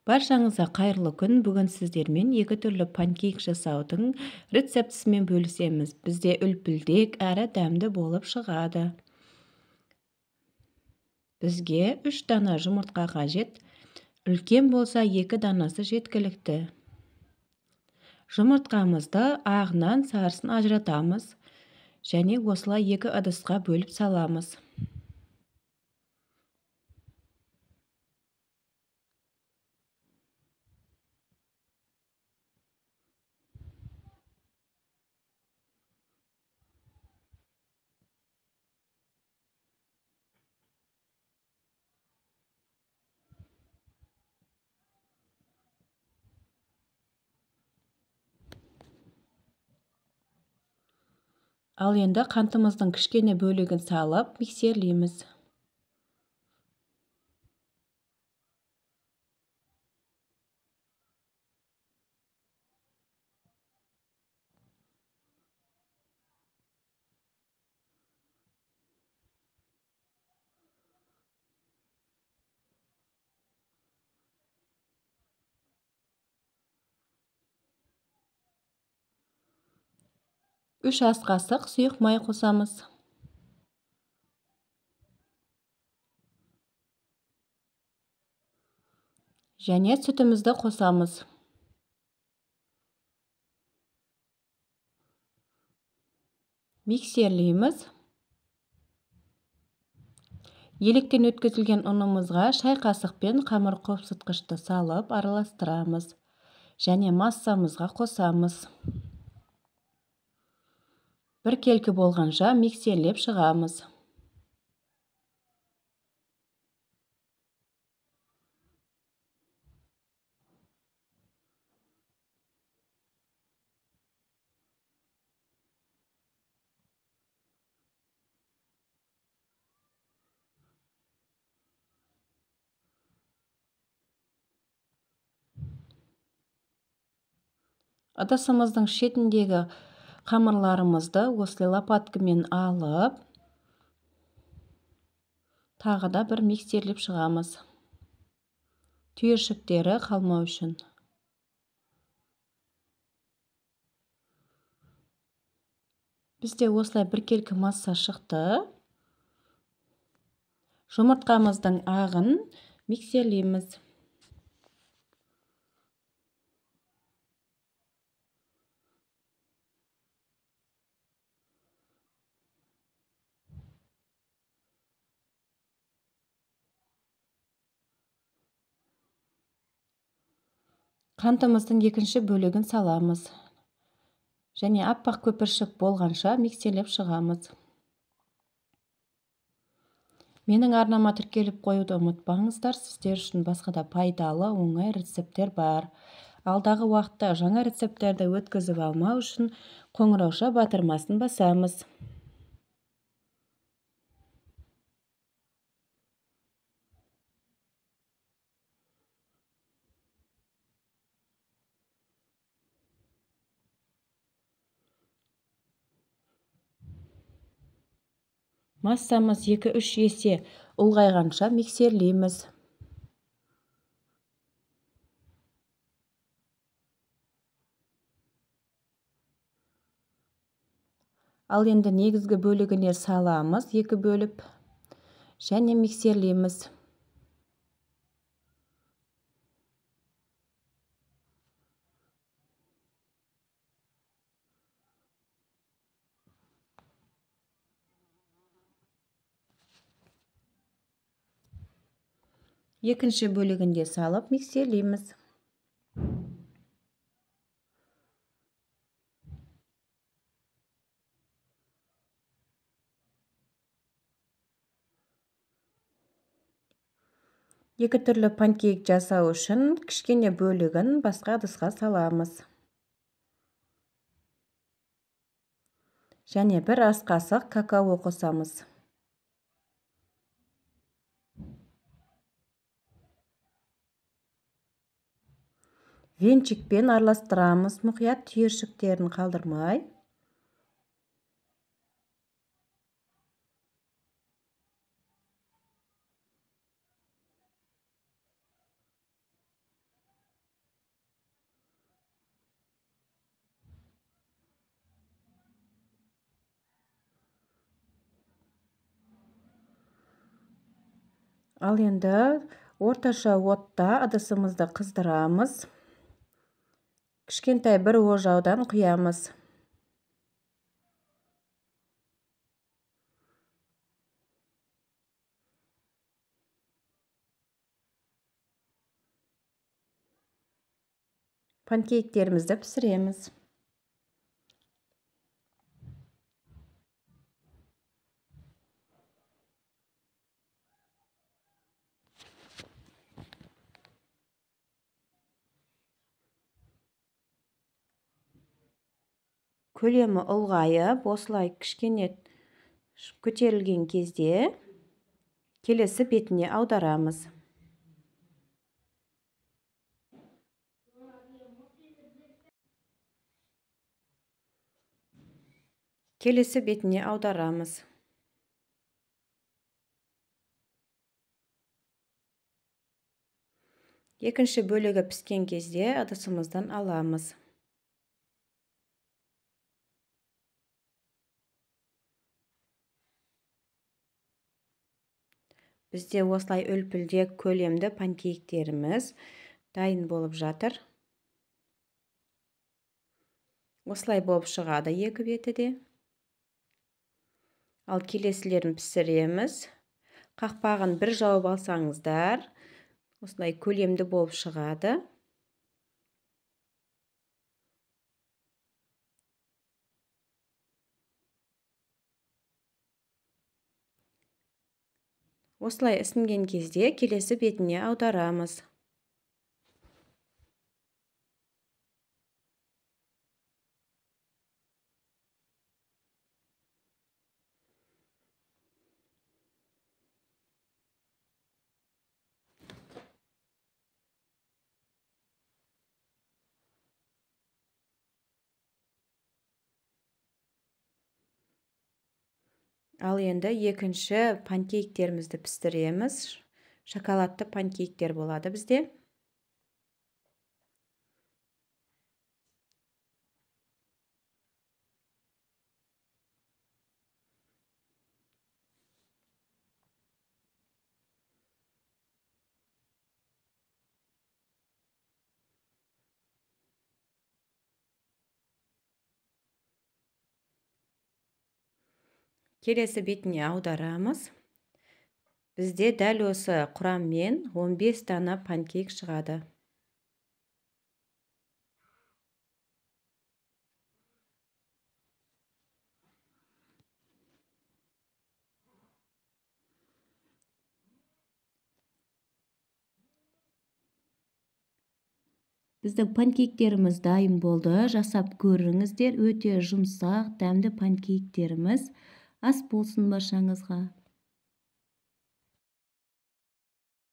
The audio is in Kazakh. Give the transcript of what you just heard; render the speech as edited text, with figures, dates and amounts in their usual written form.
Баршаңызға қайырлы күн. Бүгін сіздермен екі түрлі панкейк жасаудың рецептісімен бөлісеміз. Бізде үлпілдек әрі дәмді болып шығады. Бізге 3 дана жұмыртқа қажет. Үлкен болса 2 данасы жеткілікті. Жұмыртқамызды ағынан сарысын ажыратамыз және осылай 2 ыдысқа бөліп саламыз. Ал енді қантымыздың кішкене бөлігін салып миксерлейміз. Үш ас қасық сұйық май қосамыз. Және сүтімізді қосамыз. Миксерлейміз. Електен өткізілген ұнымызға шай қасықпен қамыр қопсытқышты салып араластырамыз. Және массамызға қосамыз. Бір келкі болғанша миксерлеп шығамыз. Ыдысымыздың шетіндегі қамырларымызды осылай лопаткамен алып, тағы да бір миксерлеп шығамыз. Түйіршіктері қалмау үшін. Бізде осылай бір келкі масса шықты. Жұмыртқамыздың ағын миксерлейміз. Қантымыздың екінші бөлігін саламыз. Және аппақ көпіршік болғанша миксерлеп шығамыз. Менің арнама тіркеліп қоюды ұмытпаңыздар. Сіздер үшін басқа да пайдалы, оңай рецепттер бар. Алдағы уақытта жаңа рецепттерді өткізіп алмау үшін қоңырауша батырмасын басамыз. Массамыз 2-3 есе ұлғайғанша миксерлейміз. Ал енді негізгі бөлігіне саламыз, 2 бөліп, және миксерлейміз. Екінші бөлігінде салып миксерлейміз. Екі түрлі панкейк жасау үшін кішкене бөлігін басқа ыдысқа саламыз. Және 1 ас қасық какао қосамыз. Венчикпен араластырамыз, мұқият түйіршіктерін қалдырмай. Ал енді орташа отта ыдысымызды қыздырамыз. Кішкентай бір ожаудан құямыз. Панкейктерімізді пісіреміз. Көлемі ұлғайып, осылай кішкене көтерілген кезде келесі бетіне аударамыз. Келесі бетіне аударамыз. Екінші бөлігі піскен кезде ыдысымыздан аламыз. Бізде осылай үлпілдек көлемді панкейктеріміз дайын болып жатыр. Осылай болып шығады екі беті де. Ал келесілерін пісіреміз. Қақпағын бір жауып алсаңыздар, осылай көлемді болып шығады. Осылай ісінген кезде келесі бетіне аударамыз. Ал енді екінші панкейктерімізді пісіреміз. Шоколадты панкейктер болады бізде. Келесі бетіне аударамыз. Бізде дәл осы құраммен 15 дана панкейк шығады. Біздің панкейктеріміз дайын болды. Жасап көріңіздер. Өте жұмсақ, дәмді панкейктеріміз. Ас болсын баршаңызға.